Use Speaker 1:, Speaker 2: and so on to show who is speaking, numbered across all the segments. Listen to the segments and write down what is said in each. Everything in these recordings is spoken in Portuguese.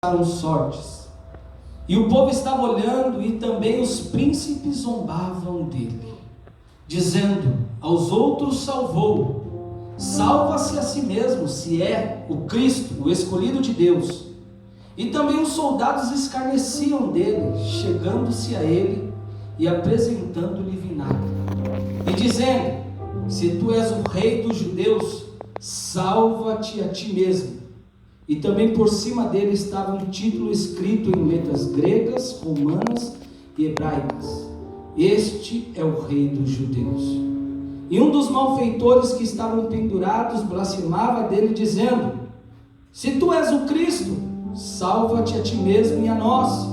Speaker 1: sortes. E o povo estava olhando, e também os príncipes zombavam dele, dizendo: aos outros salvou, salva-se a si mesmo, se é o Cristo, o escolhido de Deus. E também os soldados escarneciam dele, chegando-se a ele e apresentando-lhe vinagre, e dizendo: se tu és o rei dos judeus, salva-te a ti mesmo. E também por cima dele estava um título escrito em letras gregas, romanas e hebraicas: este é o rei dos judeus. E um dos malfeitores que estavam pendurados blasfemava dele, dizendo: se tu és o Cristo, salva-te a ti mesmo e a nós.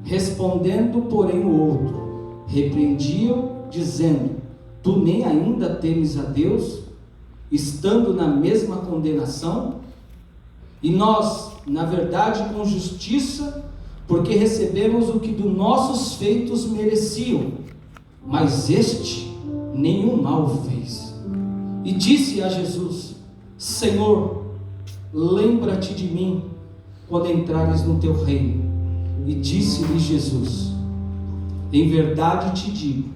Speaker 1: Respondendo, porém, o outro repreendia-o, dizendo: tu nem ainda temes a Deus, estando na mesma condenação? E nós, na verdade, com justiça, porque recebemos o que dos nossos feitos mereciam, mas este nenhum mal fez. E disse a Jesus: Senhor, lembra-te de mim quando entrares no teu reino. E disse-lhe Jesus: em verdade te digo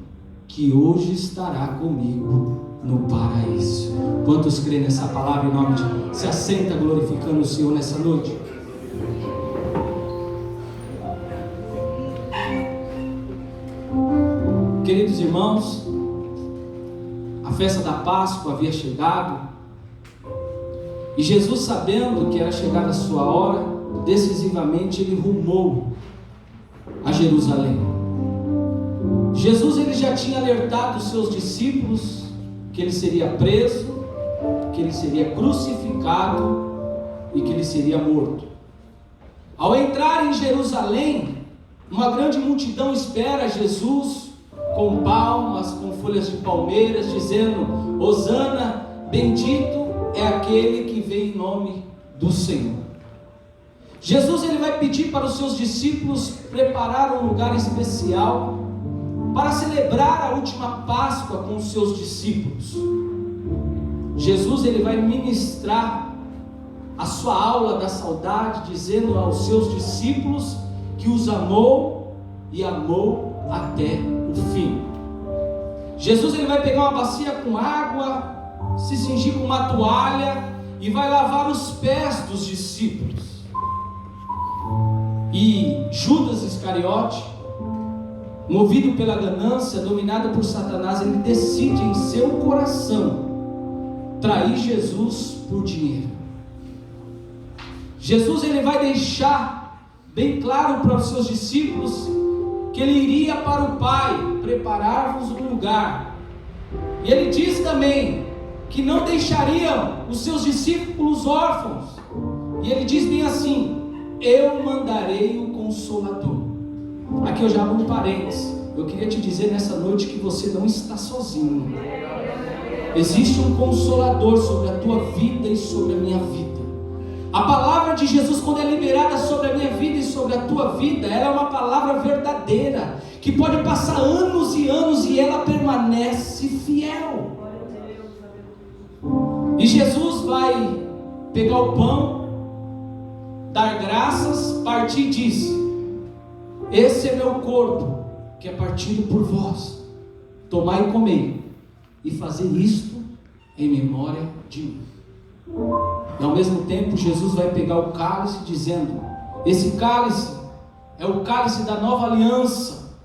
Speaker 1: que hoje estará comigo no paraíso. Quantos creem nessa palavra em nome de Deus? Se assenta glorificando o Senhor nessa noite. Queridos irmãos, a festa da Páscoa havia chegado, e Jesus, sabendo que era chegada a sua hora, decisivamente ele rumou a Jerusalém. Jesus, ele já tinha alertado os seus discípulos que ele seria preso, que ele seria crucificado e que ele seria morto. Ao entrar em Jerusalém, uma grande multidão espera Jesus com palmas, com folhas de palmeiras, dizendo: Hosana, bendito é aquele que vem em nome do Senhor. Jesus, ele vai pedir para os seus discípulos preparar um lugar especial para celebrar a última Páscoa com os seus discípulos. Jesus, ele vai ministrar a sua aula da saudade, dizendo aos seus discípulos que os amou e amou até o fim. Jesus, ele vai pegar uma bacia com água, se cingir com uma toalha e vai lavar os pés dos discípulos. E Judas Iscariote, movido pela ganância, dominado por Satanás, ele decide em seu coração trair Jesus por dinheiro. Jesus, ele vai deixar bem claro para os seus discípulos que ele iria para o Pai preparar-vos um lugar. E ele diz também que não deixariam os seus discípulos órfãos. E ele diz bem assim: eu mandarei o Consolador. Aqui eu já abro um parênteses. Eu queria te dizer nessa noite que você não está sozinho. Existe um Consolador sobre a tua vida e sobre a minha vida. A palavra de Jesus, quando é liberada sobre a minha vida e sobre a tua vida, ela é uma palavra verdadeira, que pode passar anos e anos e ela permanece fiel. E Jesus vai pegar o pão, dar graças, partir e disse: esse é meu corpo, que é partido por vós. Tomai e comei, e fazei isto em memória de mim. E ao mesmo tempo Jesus vai pegar o cálice, dizendo: esse cálice é o cálice da nova aliança.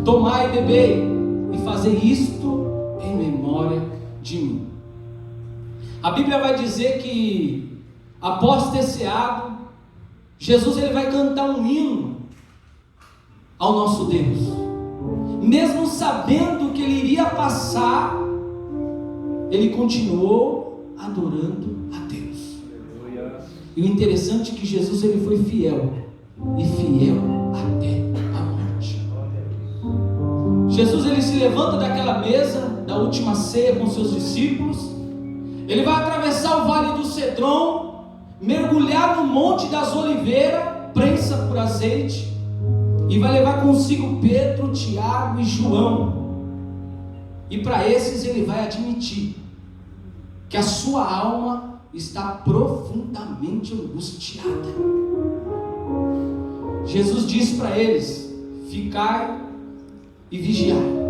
Speaker 1: Tomai e bebei, e fazei isto em memória de mim. A Bíblia vai dizer que após ter ceado, Jesus, ele vai cantar um hino ao nosso Deus, mesmo sabendo que ele iria passar, ele continuou adorando a Deus. E o interessante é que Jesus, ele foi fiel, e fiel até a morte. Jesus, ele se levanta daquela mesa da última ceia com seus discípulos, ele vai atravessar o vale do Cedron, mergulhar no monte das oliveiras, prensa por azeite, e vai levar consigo Pedro, Tiago e João. E para esses ele vai admitir que a sua alma está profundamente angustiada. Jesus disse para eles: ficai e vigiai.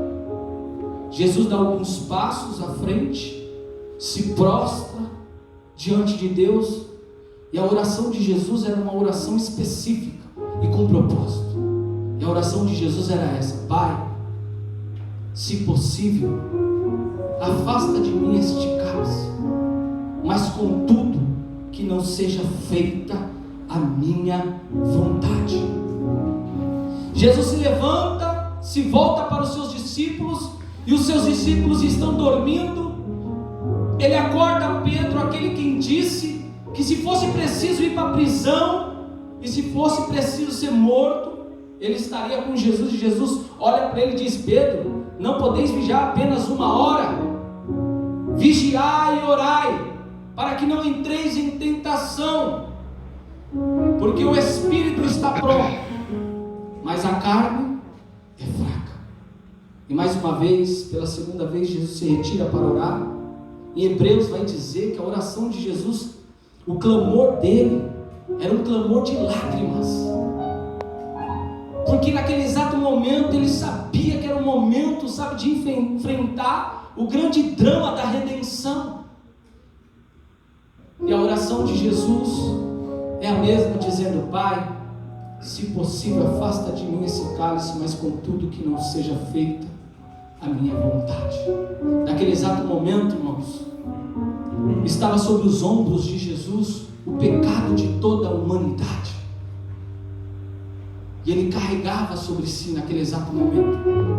Speaker 1: Jesus dá alguns passos à frente, se prostra diante de Deus, e a oração de Jesus era uma oração específica e com propósito. E a oração de Jesus era essa: Pai, se possível, afasta de mim este cálice, mas contudo que não seja feita a minha vontade. Jesus se levanta, se volta para os seus discípulos, e os seus discípulos estão dormindo. Ele acorda Pedro, aquele quem disse que se fosse preciso ir para a prisão, e se fosse preciso ser morto, ele estaria com Jesus. E Jesus olha para ele e diz: Pedro, não podeis vigiar apenas 1 hora? Vigiai e orai, para que não entreis em tentação, porque o espírito está pronto, mas a carne é fraca. E mais uma vez, pela segunda vez, Jesus se retira para orar. Em Hebreus vai dizer que a oração de Jesus, o clamor dele era um clamor de lágrimas, porque naquele exato momento ele sabia que era um momento, de enfrentar o grande drama da redenção. E a oração de Jesus é a mesma, dizendo: Pai, se possível, afasta de mim esse cálice, mas contudo que não seja feita a minha vontade. Naquele exato momento, irmãos, estava sobre os ombros de Jesus o pecado de toda a humanidade, e ele carregava sobre si naquele exato momento.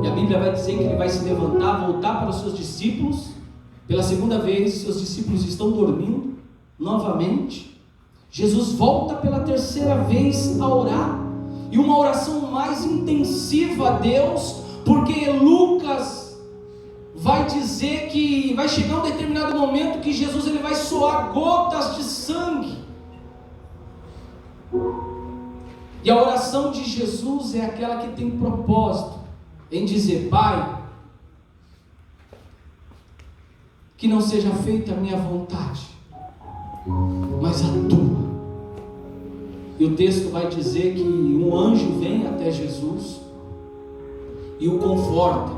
Speaker 1: E a Bíblia vai dizer que ele vai se levantar, voltar para os seus discípulos. Pela segunda vez, seus discípulos estão dormindo novamente. Jesus volta pela terceira vez a orar, e uma oração mais intensiva a Deus, porque Lucas vai dizer que vai chegar um determinado momento que Jesus ele vai suar gotas de sangue. E a oração de Jesus é aquela que tem propósito em dizer: Pai, que não seja feita a minha vontade, mas a tua. E o texto vai dizer que um anjo vem até Jesus e o conforta.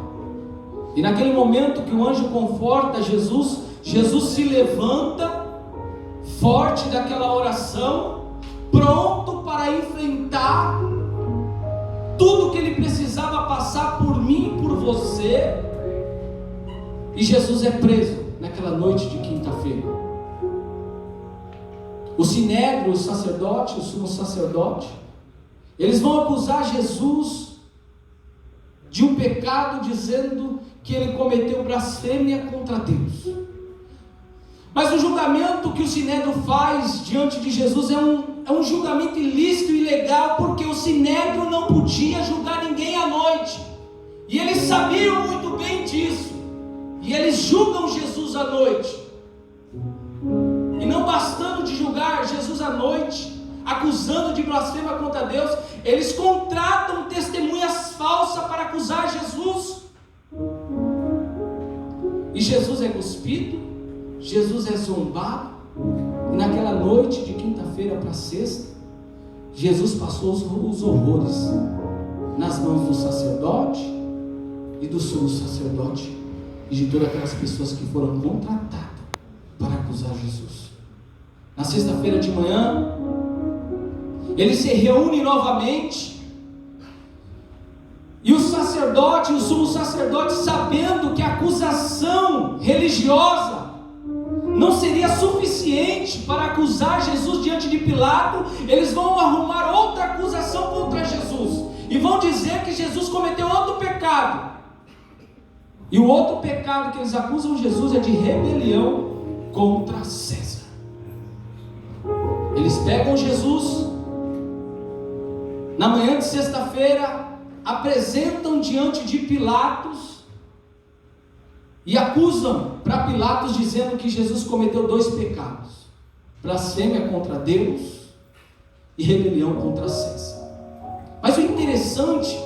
Speaker 1: E naquele momento que o anjo conforta Jesus, Jesus se levanta forte daquela oração, pronto para enfrentar tudo que ele precisava passar por mim e por você. E Jesus é preso naquela noite de quinta-feira. O sinédrio, o sacerdote, o sumo sacerdote, eles vão acusar Jesus de um pecado, dizendo que ele cometeu blasfêmia contra Deus. Mas o julgamento que o sinédrio faz diante de Jesus é um julgamento ilícito e ilegal, porque o sinédrio não podia julgar ninguém à noite, e eles sabiam muito bem disso, e eles julgam Jesus à noite. E não bastando de julgar Jesus à noite, acusando de blasfêmia contra Deus, eles contratam testemunhas falsas para acusar Jesus. E Jesus é cuspido, Jesus é zombado. E naquela noite de quinta-feira para sexta, Jesus passou os horrores nas mãos do sacerdote e do sumo sacerdote e de todas aquelas pessoas que foram contratadas para acusar Jesus. Na sexta-feira de manhã, ele se reúne novamente, e o sacerdote, o sumo sacerdote, sabendo que a acusação religiosa não seria suficiente para acusar Jesus diante de Pilato, eles vão arrumar outra acusação contra Jesus, e vão dizer que Jesus cometeu outro pecado. E o outro pecado que eles acusam Jesus é de rebelião contra César. Eles pegam Jesus na manhã de sexta-feira, apresentam diante de Pilatos e acusam para Pilatos, dizendo que Jesus cometeu 2 pecados: blasfêmia contra Deus e rebelião contra César. Mas o interessante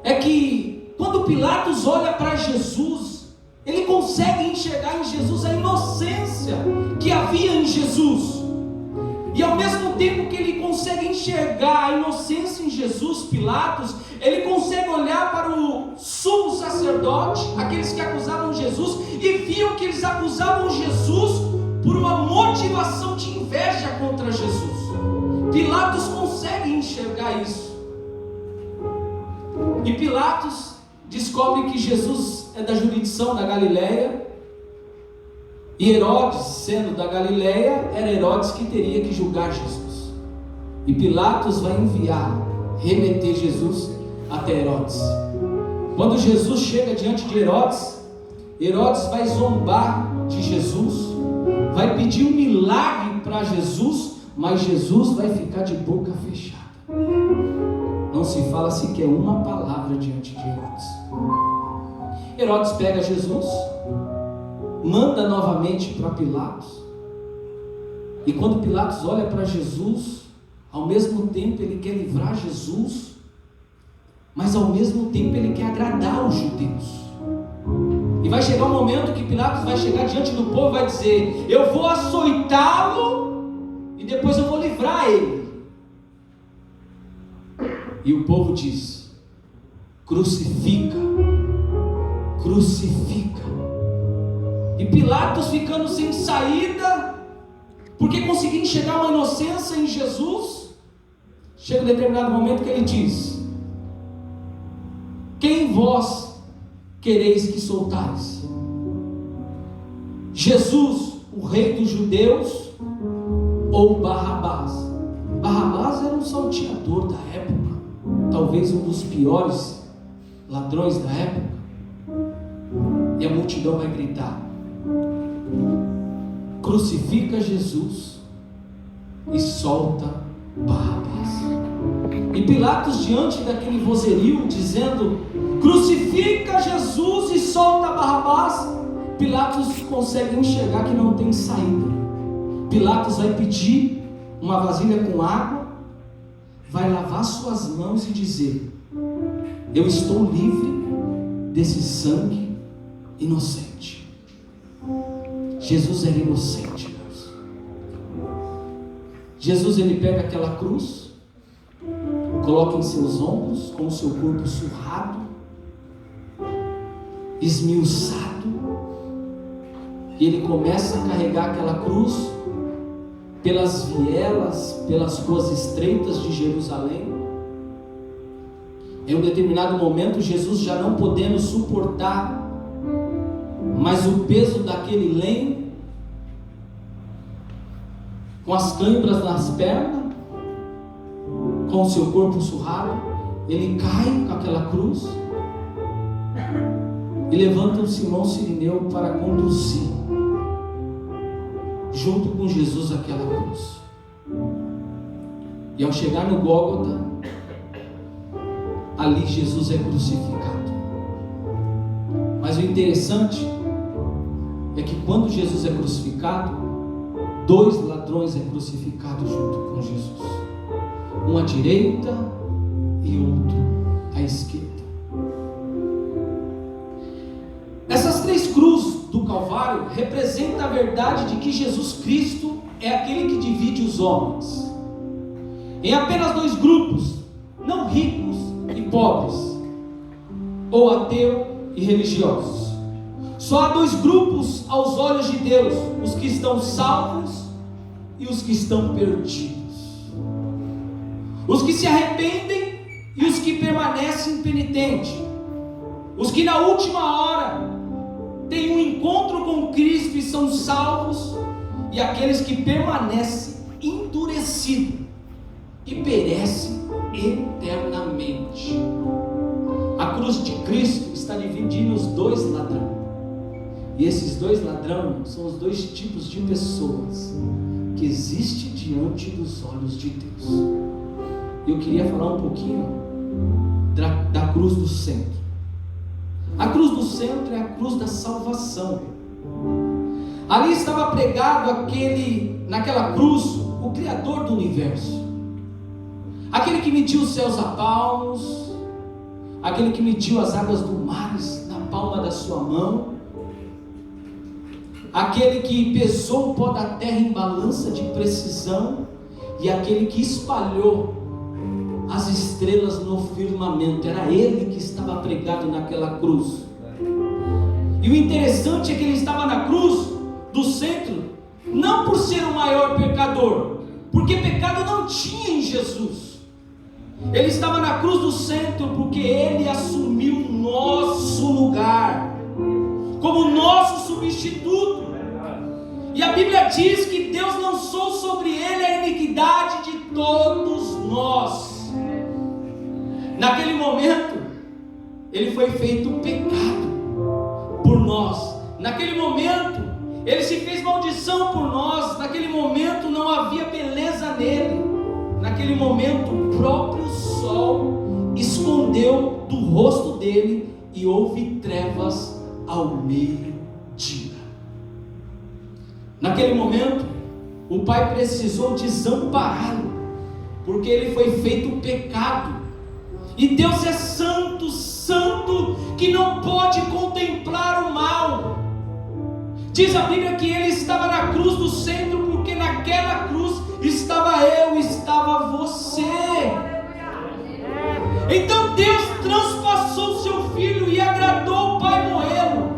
Speaker 1: é que quando Pilatos olha para Jesus, Ele consegue enxergar em Jesus a inocência que havia em Jesus. E ao mesmo tempo que ele consegue enxergar a inocência em Jesus, Pilatos, ele consegue olhar para o sumo sacerdote, aqueles que acusavam Jesus, e viam que eles acusavam Jesus por uma motivação de inveja contra Jesus. Pilatos consegue enxergar isso. E Pilatos descobre que Jesus é da jurisdição da Galileia, e Herodes, sendo da Galileia, era Herodes que teria que julgar Jesus. E Pilatos vai remeter Jesus até Herodes. Quando Jesus chega diante de Herodes, Herodes vai zombar de Jesus, vai pedir um milagre para Jesus, mas Jesus vai ficar de boca fechada. Não se fala sequer uma palavra diante de Herodes. Herodes pega Jesus, manda novamente para Pilatos, e quando Pilatos olha para Jesus, ao mesmo tempo ele quer livrar Jesus, mas ao mesmo tempo ele quer agradar os judeus. E vai chegar um momento que Pilatos vai chegar diante do povo e vai dizer: eu vou açoitá-lo e depois eu vou livrar ele. E o povo diz: crucifica, crucifica. E Pilatos, ficando sem saída, porque conseguia enxergar uma inocência em Jesus, chega um determinado momento que ele diz: quem vós quereis que soltais? Jesus, o rei dos judeus, ou Barrabás? Barrabás era um salteador da época, talvez um dos piores ladrões da época. E a multidão vai gritar: crucifica Jesus e solta Barrabás. E Pilatos, diante daquele vozerio dizendo: crucifica Jesus e solta Barrabás, Pilatos consegue enxergar que não tem saída. Pilatos vai pedir uma vasilha com água, vai lavar suas mãos e dizer: eu estou livre desse sangue inocente. Jesus era inocente, Deus. Jesus, ele pega aquela cruz, coloca em seus ombros, com o seu corpo surrado, esmiuçado, e ele começa a carregar aquela cruz pelas vielas, pelas ruas estreitas de Jerusalém. Em um determinado momento, Jesus, já não podendo suportar mais o peso daquele lenho, com as câimbras nas pernas, com o seu corpo surrado, ele cai com aquela cruz e levanta o Simão Cirineu para conduzir junto com Jesus aquela cruz. E ao chegar no Gólgota, ali Jesus é crucificado. Mas o interessante é que quando Jesus é crucificado, dois ladrões é crucificado junto com Jesus, um à direita e outro à esquerda. Essas três cruzes do Calvário representam a verdade de que Jesus Cristo é aquele que divide os homens em apenas dois grupos, não ricos e pobres, ou ateu e religiosos. Só há dois grupos aos olhos de Deus: os que estão salvos e os que estão perdidos, os que se arrependem e os que permanecem impenitentes, os que na última hora têm um encontro com Cristo e são salvos, e aqueles que permanecem endurecidos e perecem eternamente. A cruz de Cristo está dividindo os dois ladrões, e esses dois ladrões são os dois tipos de pessoas que existem diante dos olhos de Deus. Eu queria falar um pouquinho da cruz do centro. A cruz do centro é a cruz da salvação. Ali estava pregado naquela cruz, o Criador do universo, aquele que mediu os céus a palmos, aquele que mediu as águas do mar na palma da sua mão, aquele que pesou o pó da terra em balança de precisão e aquele que espalhou as estrelas no firmamento. Era ele que estava pregado naquela cruz. E o interessante é que ele estava na cruz do centro, não por ser o maior pecador, porque pecado não tinha em Jesus. Ele estava na cruz do centro porque ele assumiu o nosso lugar como nosso substituto. E a Bíblia diz que Deus lançou sobre ele a iniquidade de todos nós. Naquele momento, ele foi feito pecado por nós. Naquele momento, ele se fez maldição por nós. Naquele momento, não havia beleza nele. Naquele momento, o próprio sol escondeu do rosto dele e houve trevas ao meio-dia. Naquele momento, o Pai precisou desampará-lo, porque ele foi feito pecado. E Deus é santo, santo, que não pode contemplar o mal. Diz a Bíblia que ele estava na cruz do centro, porque naquela cruz estava eu, estava você. Então Deus transpassou seu filho e agradou o Pai morrê-lo.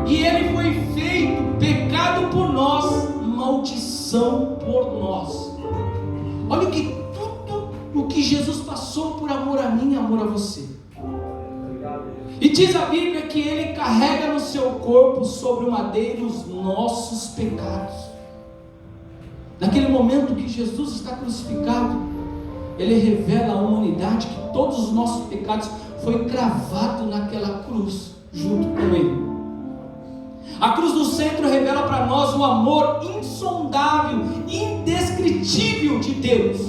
Speaker 1: E ele foi feito pecado por nós, maldição por nós. Olha que tudo o que Jesus passou por amor a mim e amor a você. E diz a Bíblia que ele carrega no seu corpo sobre o madeiro os nossos pecados. Naquele momento que Jesus está crucificado, ele revela à humanidade que todos os nossos pecados foi cravado naquela cruz junto com ele. A cruz do centro revela para nós o amor insondável, indescritível de Deus.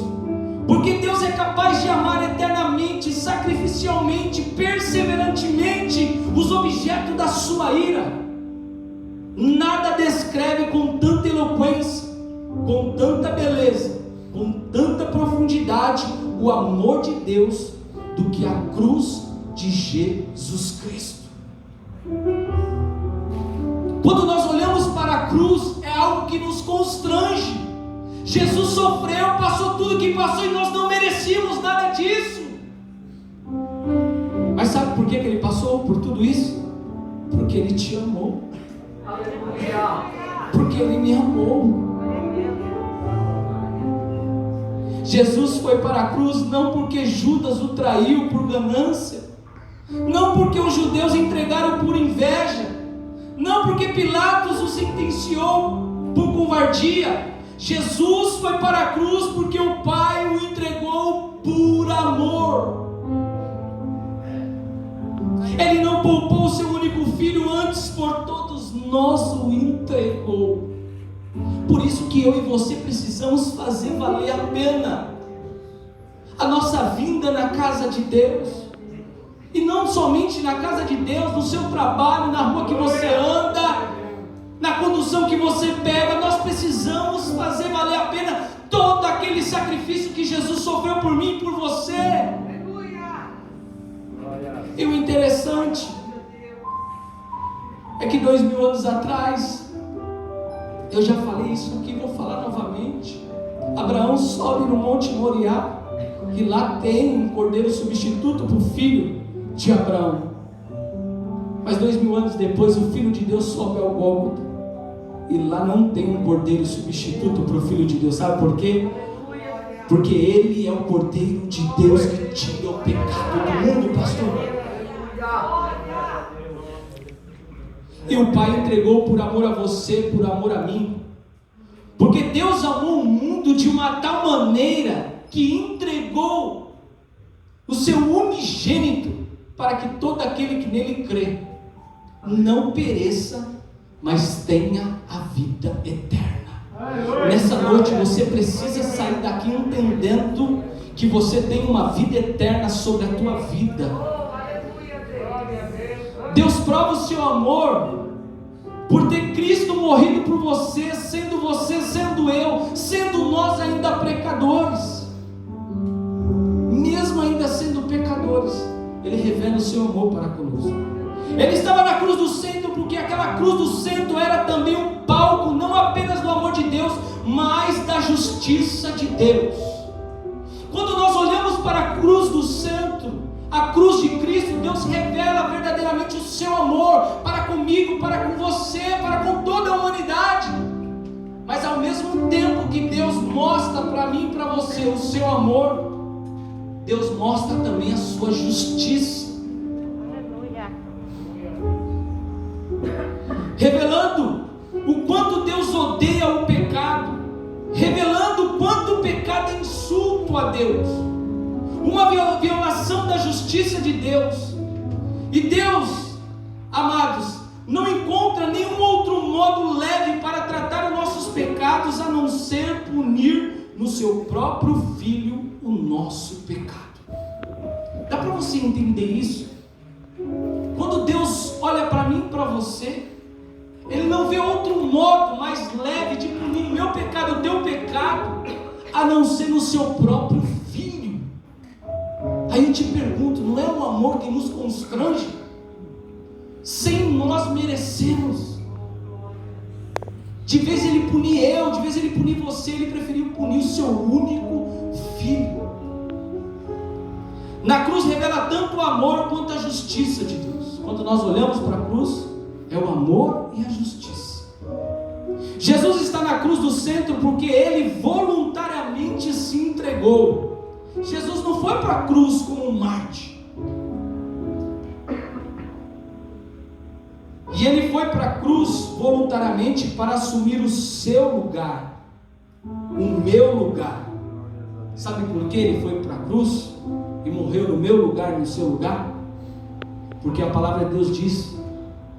Speaker 1: Porque Deus é capaz de amar eternamente, sacrificialmente, perseverantemente os objetos da sua ira. Nada descreve com tanta eloquência, com tanta beleza, com tanta profundidade o amor de Deus do que a cruz de Jesus Cristo. Quando nós olhamos para a cruz, é algo que nos constrange. Jesus sofreu, passou tudo o que passou e nós não merecíamos nada disso. Mas sabe por que ele passou por tudo isso? Porque ele te amou. Porque ele me amou. Jesus foi para a cruz não porque Judas o traiu por ganância, não porque os judeus entregaram por inveja, não porque Pilatos o sentenciou por covardia. Jesus foi para a cruz porque o Pai o entregou por amor. Ele não poupou o seu único filho, antes por todos nós o entregou. Por isso que eu e você precisamos fazer valer a pena a nossa vinda na casa de Deus. E não somente na casa de Deus, no seu trabalho, na rua que você anda, na condução que você pega. Nós precisamos fazer valer a pena todo aquele sacrifício que Jesus sofreu por mim e por você. E o interessante é que 2000 anos atrás, eu já falei isso aqui, vou falar novamente. Abraão sobe no Monte Moriá, e lá tem um cordeiro substituto para o filho de Abraão. Mas 2000 anos depois, o Filho de Deus sobe ao Gólgota, e lá não tem um cordeiro substituto para o Filho de Deus. Sabe por quê? Porque ele é o cordeiro de Deus que tira o pecado do mundo, pastor. E o Pai entregou por amor a você, por amor a mim. Porque Deus amou o mundo de uma tal maneira que entregou o seu unigênito, para que todo aquele que nele crê não pereça, mas tenha a vida eterna. Nessa noite você precisa sair daqui entendendo que você tem uma vida eterna sobre a tua vida. Deus prova o seu amor por ter Cristo morrido por você, sendo eu, sendo nós ainda pecadores. Mesmo ainda sendo pecadores, Ele revela o seu amor para conosco. Ele estava na cruz do centro porque aquela cruz do centro era também um palco, não apenas do amor de Deus, mas da justiça de Deus. Quando nós olhamos para a cruz do centro, a cruz de Cristo, Deus revela verdadeiramente o seu amor para comigo, para com você, para com toda a humanidade. Mas ao mesmo tempo que Deus mostra para mim e para você o seu amor, Deus mostra também a sua justiça. Revelando o quanto Deus odeia o pecado, revelando o quanto o pecado é insulto a Deus, uma violação da justiça de Deus. E Deus, amados, não encontra nenhum outro modo leve para tratar os nossos pecados a não ser punir no seu próprio Filho o nosso pecado. Dá para você entender isso? Quando Deus olha para mim e para você, Ele não vê outro modo mais leve de punir o meu pecado, o teu pecado, a não ser no seu próprio Filho. Aí eu te pergunto, não é um amor que nos constrange? Sem nós merecermos. De vez Ele punir eu, de vez Ele punir você, Ele preferiu punir o seu único Filho. Na cruz revela tanto o amor quanto a justiça de Deus. Quando nós olhamos para a cruz, é o amor e a justiça. Jesus está na cruz do centro porque Ele voluntariamente se entregou. Jesus não foi para a cruz como um mártir. E Ele foi para a cruz voluntariamente para assumir o seu lugar, o meu lugar. Sabe por que Ele foi para a cruz e morreu no meu lugar e no seu lugar? Porque a palavra de Deus diz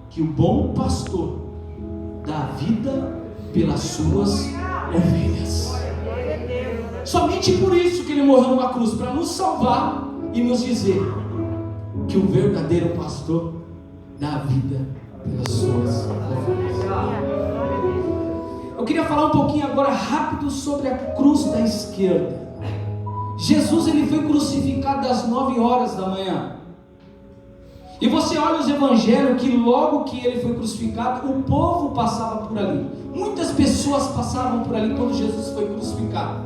Speaker 1: que o bom pastor dá a vida pelas suas ovelhas. Somente por isso que Ele morreu na cruz, para nos salvar e nos dizer que o verdadeiro pastor dá a vida pelas suas ovelhas. Eu queria falar um pouquinho agora rápido sobre a cruz da esquerda. Jesus, Ele foi crucificado às 9 horas da manhã. E você olha os evangelhos que logo que Ele foi crucificado, o povo passava por ali. Muitas pessoas passavam por ali quando Jesus foi crucificado.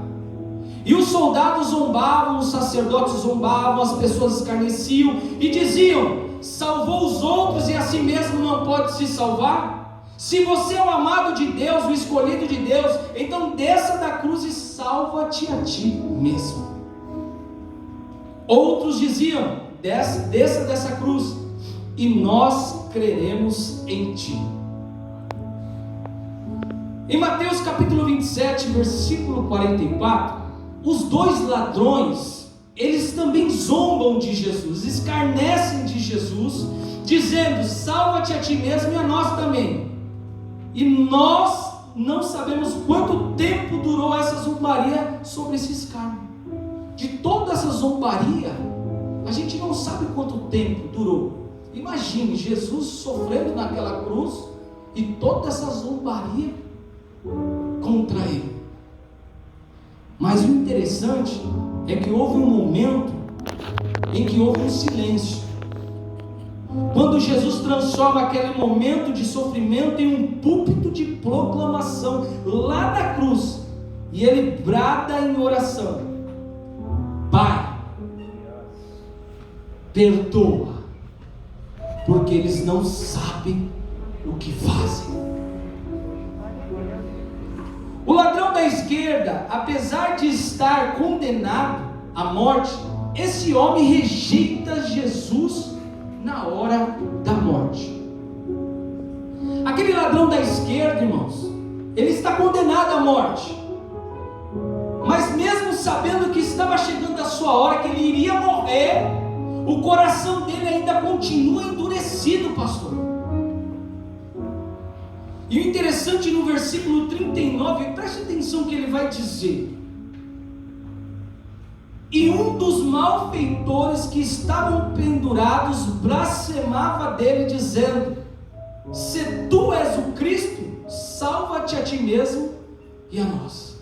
Speaker 1: E os soldados zombavam, os sacerdotes zombavam, as pessoas escarneciam e diziam: salvou os outros e a si mesmo não pode se salvar? Se você é o amado de Deus, o escolhido de Deus, então desça da cruz e salva-te a ti mesmo. Outros diziam: desça dessa cruz e nós creremos em ti. Em Mateus capítulo 27, versículo 44, os dois ladrões, eles também zombam de Jesus, escarnecem de Jesus, dizendo: salva-te a ti mesmo e a nós também. E nós não sabemos quanto tempo durou essa zombaria sobre esse escárnio. De toda essa zombaria, a gente não sabe quanto tempo durou. Imagine Jesus sofrendo naquela cruz e toda essa zombaria contra Ele. Mas o interessante é que houve um momento em que houve um silêncio. Quando Jesus transforma aquele momento de sofrimento em um púlpito de proclamação lá na cruz, e Ele brada em oração: Pai, perdoa, porque eles não sabem o que fazem. O ladrão da esquerda, apesar de estar condenado à morte, esse homem rejeita Jesus na hora da morte. Aquele ladrão da esquerda, irmãos, ele está condenado à morte, mas mesmo sabendo que estava chegando a sua hora, que ele iria morrer, o coração dele ainda continua endurecido, pastor. E o interessante no versículo 39, preste atenção que ele vai dizer: e um dos malfeitores que estavam pendurados blasfemava dele, dizendo: se tu és o Cristo, salva-te a ti mesmo e a nós.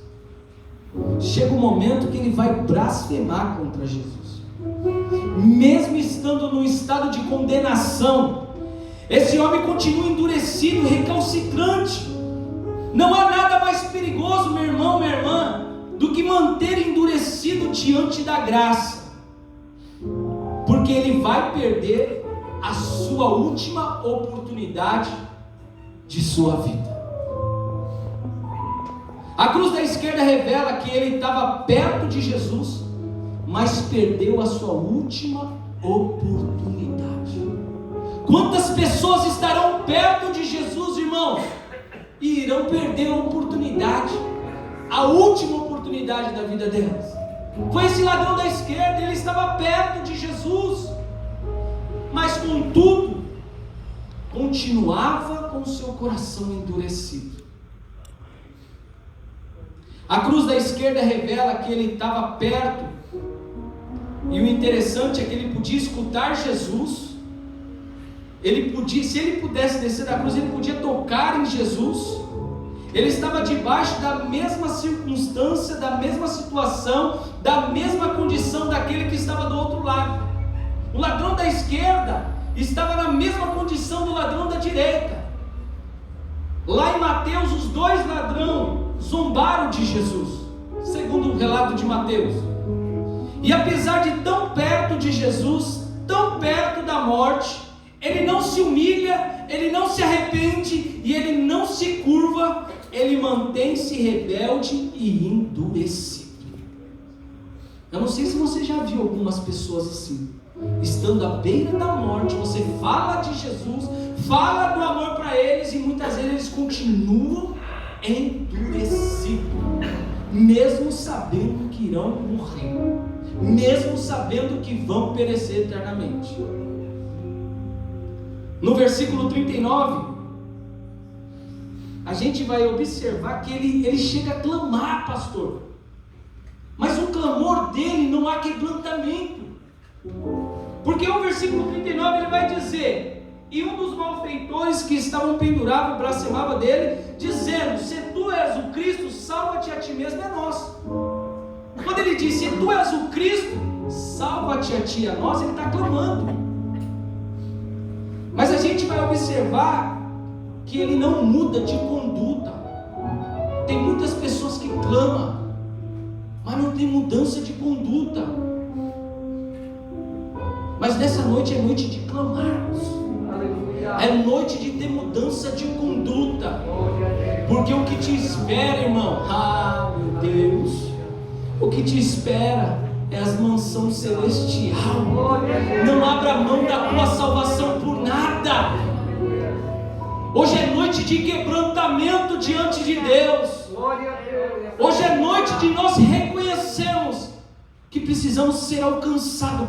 Speaker 1: Chega um momento que ele vai blasfemar contra Jesus, mesmo estando no estado de condenação. Esse homem continua endurecido, recalcitrante. Não há nada mais perigoso, meu irmão, minha irmã, do que manter endurecido diante da graça, porque ele vai perder a sua última oportunidade de sua vida. A cruz da esquerda revela que ele estava perto de Jesus, mas perdeu a sua última oportunidade. Quantas pessoas estarão perto de Jesus, irmão, e irão perder a oportunidade, a última oportunidade da vida deles? Foi esse ladrão da esquerda, ele estava perto de Jesus, mas contudo, continuava com seu coração endurecido. A cruz da esquerda revela que ele estava perto, e o interessante é que ele podia escutar Jesus. Se ele pudesse descer da cruz, ele podia tocar em Jesus. Ele estava debaixo da mesma circunstância, da mesma situação, da mesma condição daquele que estava do outro lado. O ladrão da esquerda estava na mesma condição do ladrão da direita. Lá em Mateus, os dois ladrões zombaram de Jesus, segundo o relato de Mateus. E apesar de tão perto de Jesus, tão perto da morte, ele não se humilha, ele não se arrepende e ele não se curva, ele mantém-se rebelde e endurecido. Eu não sei se você já viu algumas pessoas assim, estando à beira da morte, você fala de Jesus, fala do amor para eles e muitas vezes eles continuam endurecidos, mesmo sabendo que irão morrer, mesmo sabendo que vão perecer eternamente. No versículo 39, a gente vai observar que ele chega a clamar, pastor, mas o clamor dele não há quebrantamento, porque o versículo 39 ele vai dizer: e um dos malfeitores que estavam pendurados blasfemava dele, dizendo: se tu és o Cristo, salva-te a ti mesmo e a nós. Quando ele diz: se tu és o Cristo, salva-te a ti e a nós, ele está clamando. Mas a gente vai observar que ele não muda de conduta. Tem muitas pessoas que clamam, mas não tem mudança de conduta. Mas nessa noite é noite de clamarmos, é noite de ter mudança de conduta, porque o que te espera, irmão, meu Deus, o que te espera é as mansões celestial. Não abra mão da tua salvação por nada. Hoje é noite de quebrantamento diante de Deus. Hoje é noite de nós reconhecermos que precisamos ser alcançados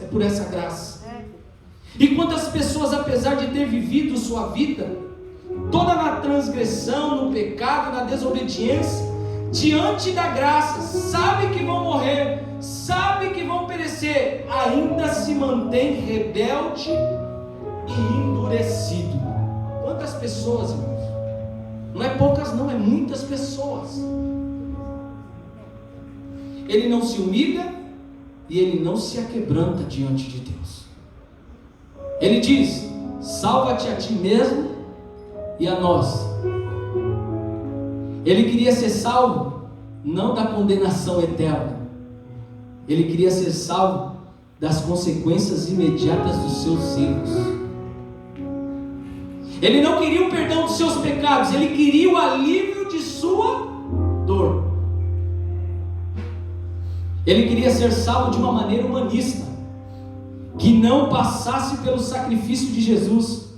Speaker 1: por essa graça. E quantas pessoas, apesar de ter vivido sua vida toda na transgressão, no pecado, na desobediência, diante da graça, sabe que vão morrer, sabe que vão perecer, ainda se mantém rebelde e endurecido. Quantas pessoas, irmãos? Não é poucas não, é muitas pessoas. Ele não se humilha e ele não se aquebranta diante de Deus. Ele diz: salva-te a ti mesmo e a nós. Ele queria ser salvo não da condenação eterna, ele queria ser salvo das consequências imediatas dos seus erros. Ele não queria o perdão dos seus pecados, ele queria o alívio de sua dor. Ele queria ser salvo de uma maneira humanista, que não passasse pelo sacrifício de Jesus,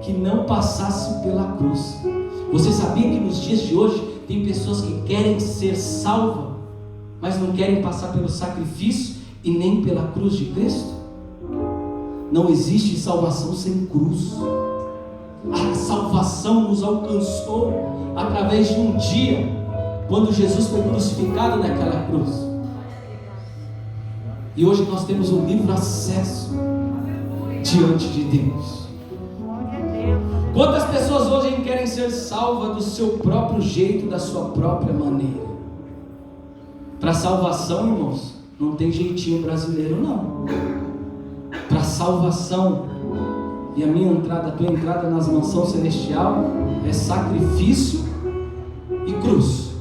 Speaker 1: que não passasse pela cruz. Você sabia que nos dias de hoje tem pessoas que querem ser salvas, mas não querem passar pelo sacrifício e nem pela cruz de Cristo? Não existe salvação sem cruz. A salvação nos alcançou através de um dia, quando Jesus foi crucificado naquela cruz. E hoje nós temos um livre acesso diante de Deus. Quantas pessoas hoje querem ser salvas do seu próprio jeito, da sua própria maneira? Para salvação, irmãos, não tem jeitinho brasileiro não. Para salvação E a minha entrada, a tua entrada nas mansões celestial é sacrifício e cruz.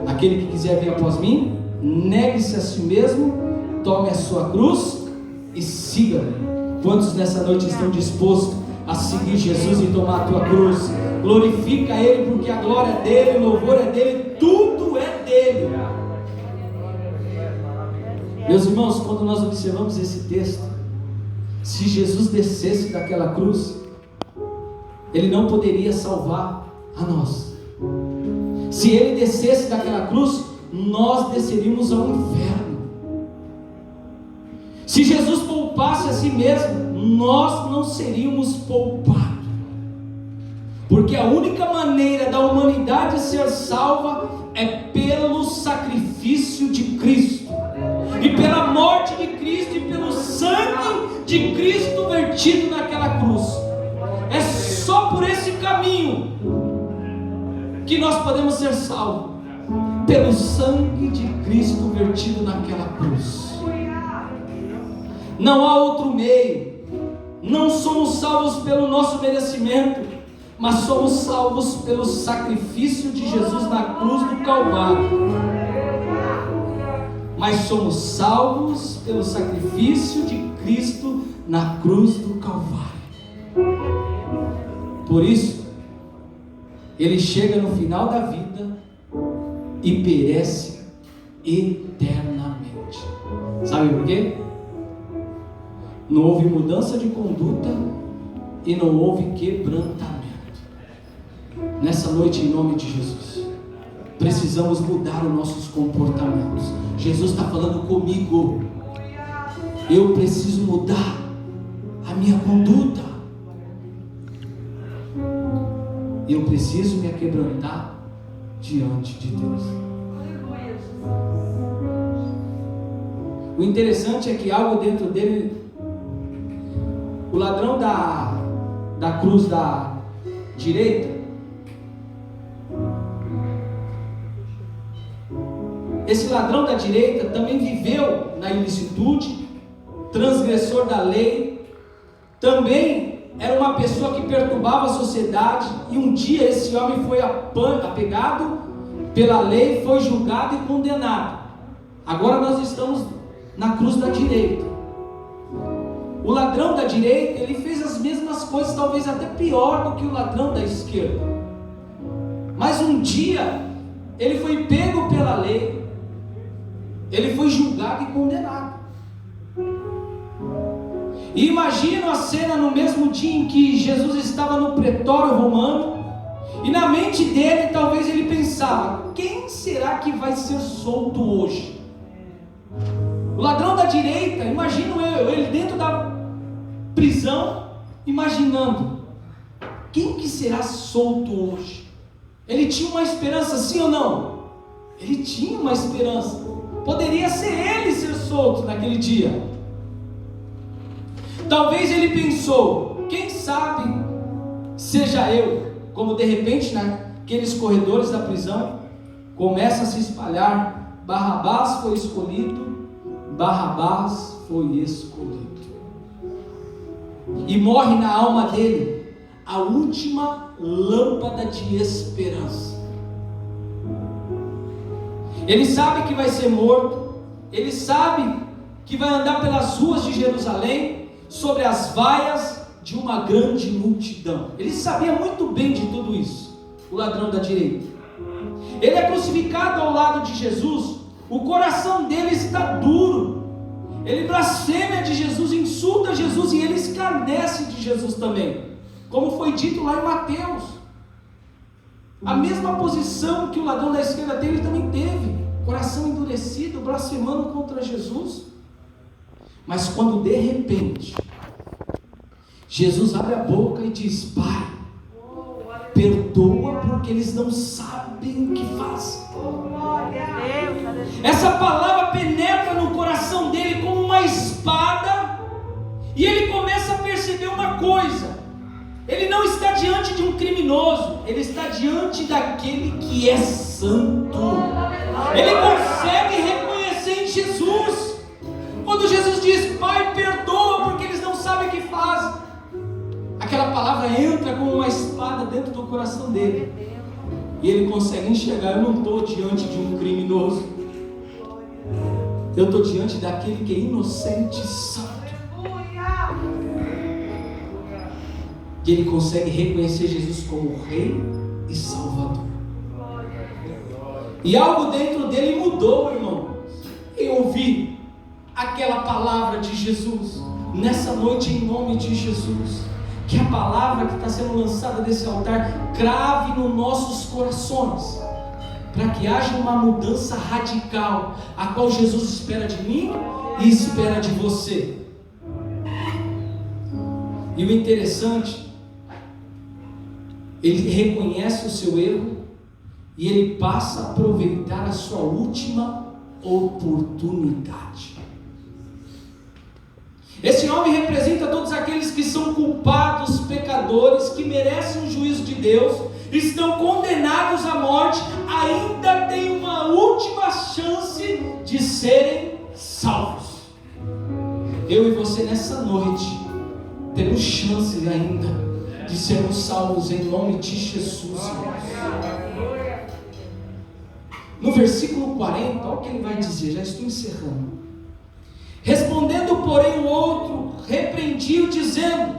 Speaker 1: Aquele que quiser vir após mim, negue-se a si mesmo, tome a sua cruz e siga-me. Quantos nessa noite estão dispostos a seguir Jesus e tomar a tua cruz? Glorifica Ele, porque a glória é dele, o louvor é dele, tudo é dele. Meus irmãos, quando nós observamos esse texto, se Jesus descesse daquela cruz, Ele não poderia salvar a nós. Se Ele descesse daquela cruz, nós desceríamos ao inferno. Se Jesus poupasse a si mesmo, nós não seríamos poupados. Porque a única maneira da humanidade ser salva é pelo sacrifício de Cristo, e pela morte de Cristo, e pelo sangue de Cristo vertido naquela cruz. É só por esse caminho que nós podemos ser salvos, pelo sangue de Cristo vertido naquela cruz. Não há outro meio. Não somos salvos pelo nosso merecimento, mas somos salvos pelo sacrifício de Jesus na cruz do Calvário. Mas somos salvos pelo sacrifício de Cristo na cruz do Calvário. Por isso, Ele chega no final da vida e perece eternamente. Sabe por quê? Não houve mudança de conduta e não houve quebrantamento. Nessa noite, em nome de Jesus, precisamos mudar os nossos comportamentos. Jesus está falando comigo. Eu preciso mudar a minha conduta. Eu preciso me quebrantar diante de Deus. O interessante é que algo dentro dele, o ladrão da cruz da direita, esse ladrão da direita também viveu na ilicitude, transgressor da lei, também era uma pessoa que perturbava a sociedade, e um dia esse homem foi apegado pela lei, foi julgado e condenado. Agora nós estamos na cruz da direita. O ladrão da direita, ele fez as mesmas coisas, talvez até pior do que o ladrão da esquerda. Mas um dia, ele foi pego pela lei, ele foi julgado e condenado. E imagina a cena no mesmo dia em que Jesus estava no pretório romano, e na mente dele, talvez ele pensava: quem será que vai ser solto hoje? O ladrão da direita, imagino ele dentro da prisão, imaginando: quem que será solto hoje? Ele tinha uma esperança, sim ou não? Ele tinha uma esperança. Poderia ser ele ser solto naquele dia. Talvez ele pensou: quem sabe seja eu. Como de repente naqueles corredores da prisão começa a se espalhar: Barrabás foi escolhido, Barrabás foi escolhido. E morre na alma dele a última lâmpada de esperança. Ele sabe que vai ser morto, ele sabe que vai andar pelas ruas de Jerusalém sobre as vaias de uma grande multidão. Ele sabia muito bem de tudo isso, o ladrão da direita. Ele é crucificado ao lado de Jesus, o coração dele está duro, ele blasfema de Jesus, insulta Jesus e ele escarnece de Jesus também, como foi dito lá em Mateus. A mesma posição que o ladrão da esquerda teve, ele também teve, coração endurecido, blasfemando contra Jesus. Mas quando de repente Jesus abre a boca e diz: Pai, perdoa porque eles não sabem o que fazem. Essa palavra penetra no coração dele como uma espada, e ele começa a perceber uma coisa: ele não está diante de um criminoso, ele está diante daquele que é santo. Ele consegue reconhecer em Jesus. Quando Jesus diz: Pai, perdoa porque eles não sabem o que fazem, dele. E ele consegue enxergar: eu não estou diante de um criminoso, eu estou diante daquele que é inocente e santo. E ele consegue reconhecer Jesus como Rei e Salvador. E algo dentro dele mudou, irmão, em ouvir aquela palavra de Jesus. Nessa noite, em nome de Jesus, que a palavra que está sendo lançada desse altar crave nos nossos corações, para que haja uma mudança radical, a qual Jesus espera de mim e espera de você. E o interessante, ele reconhece o seu erro e ele passa a aproveitar a sua última oportunidade. Esse homem representa todos aqueles que são culpados, pecadores, que merecem o juízo de Deus, estão condenados à morte, ainda tem uma última chance de serem salvos. Eu e você nessa noite temos chance ainda de sermos salvos em nome de Jesus. No versículo 40, olha o que ele vai dizer, já estou encerrando. Respondendo, porém, o outro repreendiu, dizendo: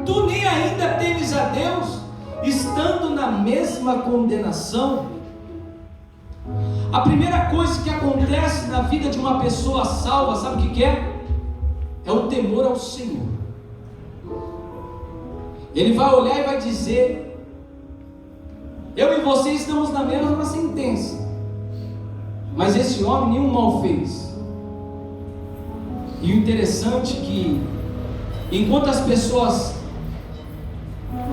Speaker 1: tu nem ainda temes a Deus, estando na mesma condenação? A primeira coisa que acontece na vida de uma pessoa salva, sabe o que é? É o temor ao Senhor. Ele vai olhar e vai dizer: eu e você estamos na mesma sentença, mas esse homem nenhum mal fez. E o interessante é que, enquanto as pessoas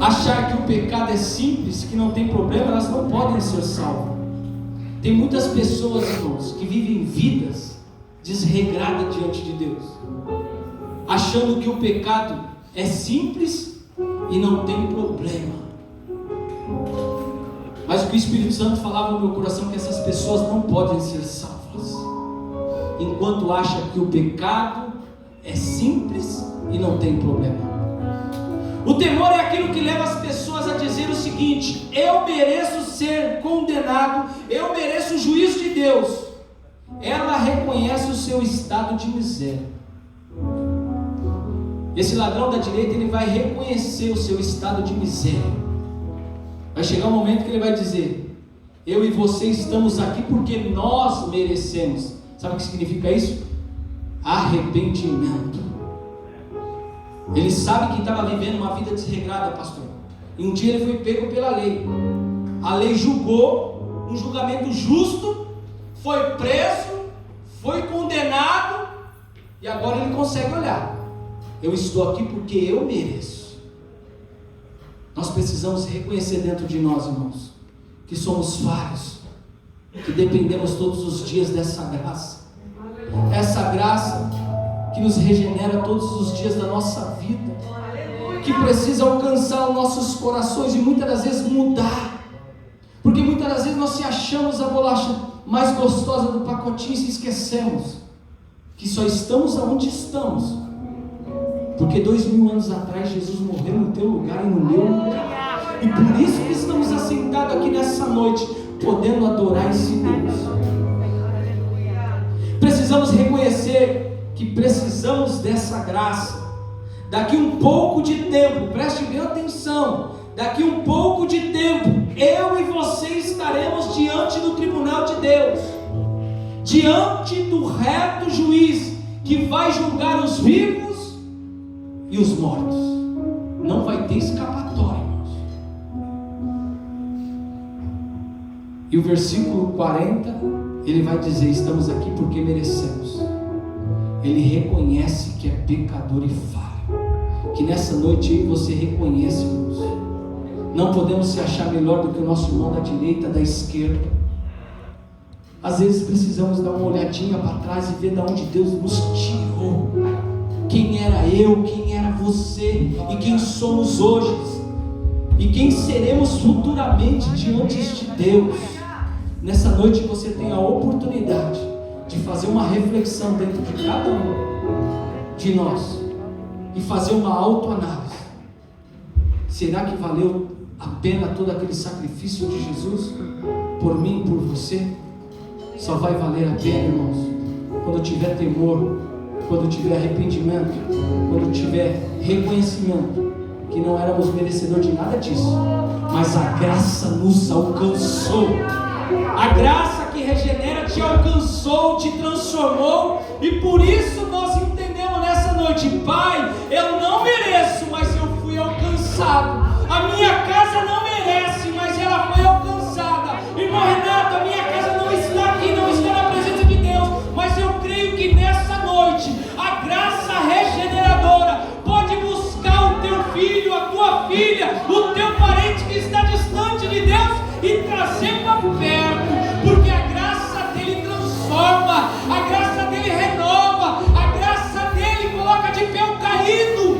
Speaker 1: acharem que o pecado é simples, que não tem problema, elas não podem ser salvas. Tem muitas pessoas, irmãos, que vivem vidas desregradas diante de Deus, achando que o pecado é simples e não tem problema. Mas o que o Espírito Santo falava no meu coração é que essas pessoas não podem ser salvas enquanto acha que o pecado é simples e não tem problema. O temor é aquilo que leva as pessoas a dizer o seguinte: eu mereço ser condenado, eu mereço o juízo de Deus. Ela reconhece o seu estado de miséria. Esse ladrão da direita, ele vai reconhecer o seu estado de miséria. Vai chegar um momento que ele vai dizer: eu e você estamos aqui porque nós merecemos. Sabe o que significa isso? Arrependimento. Ele sabe que estava vivendo uma vida desregrada, pastor. E um dia ele foi pego pela lei. A lei julgou, um julgamento justo, foi preso, foi condenado, e agora ele consegue olhar: eu estou aqui porque eu mereço. Nós precisamos reconhecer dentro de nós, irmãos, que somos falhos, que dependemos todos os dias dessa graça. Essa graça que nos regenera todos os dias da nossa vida, que precisa alcançar os nossos corações e muitas das vezes mudar, porque muitas das vezes nós se achamos a bolacha mais gostosa do pacotinho e se esquecemos que só estamos aonde estamos porque 2000 anos atrás Jesus morreu no teu lugar e no meu lugar, e por isso que estamos assentados aqui nessa noite, podendo adorar esse Deus. Precisamos reconhecer que precisamos dessa graça. Daqui um pouco de tempo, preste bem atenção, daqui um pouco de tempo, eu e você estaremos diante do tribunal de Deus, diante do reto juiz, que vai julgar os vivos e os mortos. Não vai ter escapatória, irmãos. E o versículo 40, ele vai dizer: estamos aqui porque merecemos. Ele reconhece que é pecador e falho. Que nessa noite eu e você reconheça, irmãos. Não podemos se achar melhor do que o nosso irmão da direita, da esquerda. Às vezes precisamos dar uma olhadinha para trás e ver de onde Deus nos tirou. Quem era eu, quem era você, e quem somos hoje, e quem seremos futuramente diante de Deus. Nessa noite você tem a oportunidade de fazer uma reflexão dentro de cada um de nós e fazer uma autoanálise. Será que valeu a pena todo aquele sacrifício de Jesus por mim e por você? Só vai valer a pena, irmãos, quando tiver temor, quando tiver arrependimento, quando tiver reconhecimento que não éramos merecedores de nada disso, mas a graça nos alcançou. A graça que regenera te alcançou, te transformou, e por isso nós entendemos nessa noite: Pai, eu não mereço, mas eu fui alcançado. A minha casa não merece, mas ela foi alcançada. Irmão Renato, a minha casa não está aqui, não está na presença de Deus, mas eu creio que nessa noite a graça regeneradora pode buscar o teu filho, a tua filha, o teu parente que está distante de Deus e trazer para perto, porque a graça dele transforma, a graça dele renova, a graça dele coloca de pé o caído,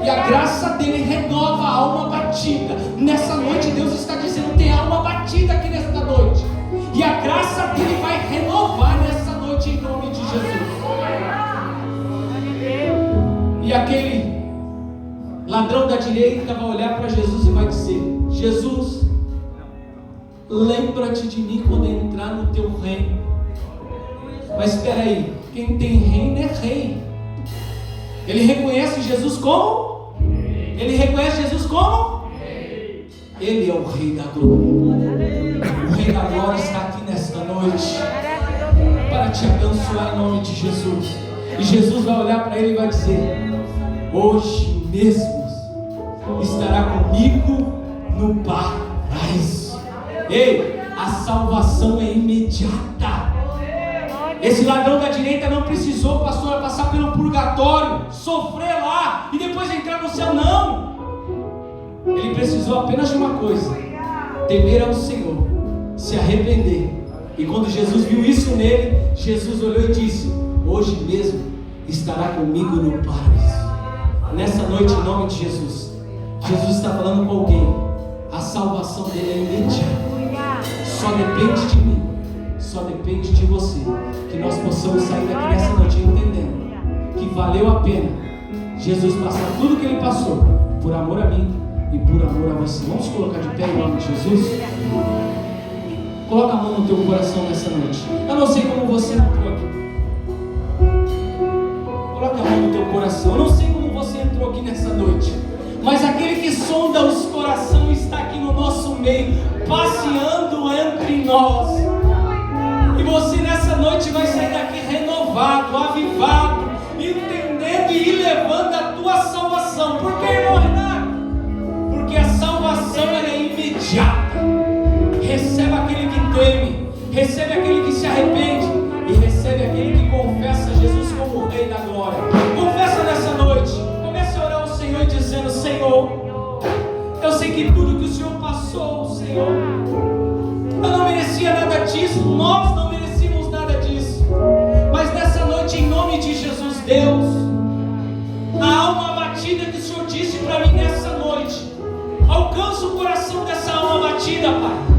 Speaker 1: e a graça dele renova a alma batida. Nessa noite Deus está dizendo: tem alma batida aqui nesta noite, e a graça dele vai renovar nessa noite em nome de Jesus. E aquele ladrão da direita vai olhar para Jesus e vai dizer: Jesus, lembra-te de mim quando entrar no teu reino. Mas espera aí, quem tem reino é rei. Ele reconhece Jesus como? Ele reconhece Jesus como? Ele é o Rei da Glória. O Rei da Glória está aqui nesta noite para te abençoar em nome de Jesus. E Jesus vai olhar para ele e vai dizer: hoje mesmo estará comigo no paraíso. Ei, a salvação é imediata. Esse ladrão da direita não precisou, pastor, passar pelo purgatório, sofrer lá e depois entrar no céu, não. Ele precisou apenas de uma coisa: temer ao Senhor, se arrepender. E quando Jesus viu isso nele, Jesus olhou e disse: hoje mesmo estará comigo no paraíso. Nessa noite, em nome de Jesus, Jesus está falando com alguém: a salvação dele é imediata. Só depende de mim, só depende de você, que nós possamos sair daqui nessa noite entendendo que valeu a pena Jesus passar tudo que ele passou por amor a mim e por amor a você. Vamos colocar de pé em nome de Jesus? Coloca a mão no teu coração nessa noite. Eu não sei como você entrou aqui. Coloca a mão no teu coração. Eu não sei como você entrou aqui nessa noite, mas aquele que sonda os corações está aqui no nosso meio, passeando entre nós. E você nessa noite vai sair daqui renovado, avivado, entendendo e ir levando a tua salvação. Por que, irmão Renato? Porque a salvação ela é imediata. Recebe aquele que teme, recebe aquele que se arrepende e recebe aquele que confessa Jesus como o Rei da Glória. Confessa nessa noite. Comece a orar ao Senhor dizendo: Senhor, eu sei que tudo que o Senhor passou, Senhor, eu não merecia nada disso, nós não merecíamos nada disso, mas nessa noite, em nome de Jesus, Deus, a alma abatida que o Senhor disse para mim nessa noite, alcança o coração dessa alma abatida, Pai.